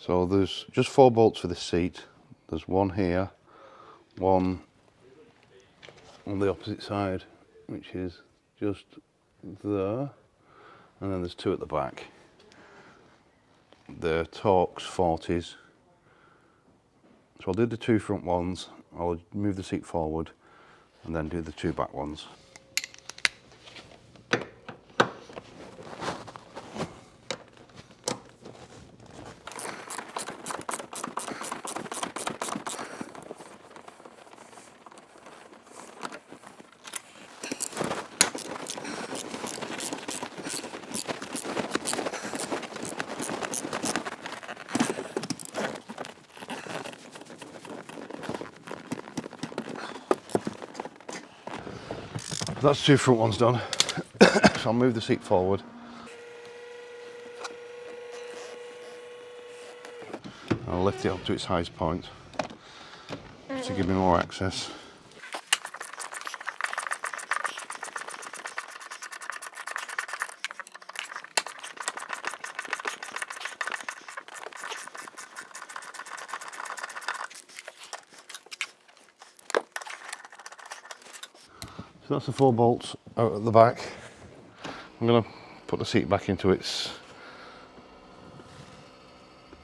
So there's just 4 bolts for this seat. There's one here, one on the opposite side, which is just there, and then there's 2 at the back. The Torx 40s. So I'll do the 2 front ones, I'll move the seat forward, and then do the 2 back ones. That's 2 front ones done. So I'll move the seat forward. I'll lift it up to its highest point to give me more access. So that's the 4 bolts out at the back. I'm going to put the seat back into its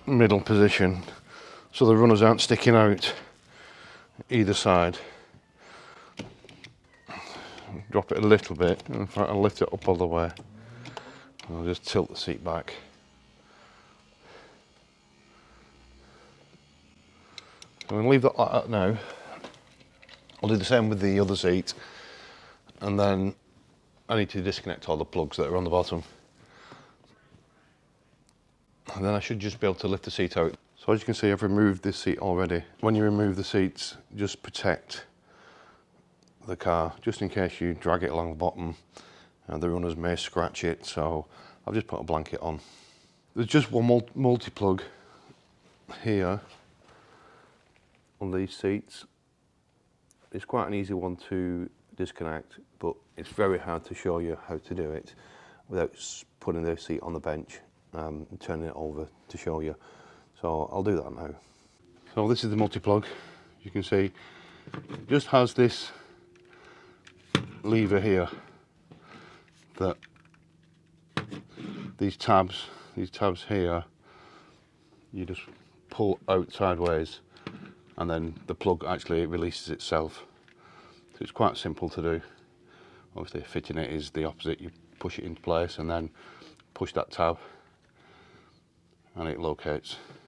middle position so the runners aren't sticking out either side. Drop it a little bit, in fact I'll lift it up all the way. I'll just tilt the seat back. So I'm going to leave that like that now. I'll do the same with the other seat, and then I need to disconnect all the plugs that are on the bottom. And then I should just be able to lift the seat out. So as you can see, I've removed this seat already. When you remove the seats, just protect the car, just in case you drag it along the bottom and the runners may scratch it, so I've just put a blanket on. There's just one multi-plug here on these seats. It's quite an easy one to disconnect, but it's very hard to show you how to do it without putting the seat on the bench and turning it over to show you. So I'll do that now. So this is the multi-plug. You can see it just has this lever here that these tabs here, you just pull out sideways and then the plug actually releases itself. So it's quite simple to do. Obviously fitting it is the opposite. You push it into place and then push that tab and it locates.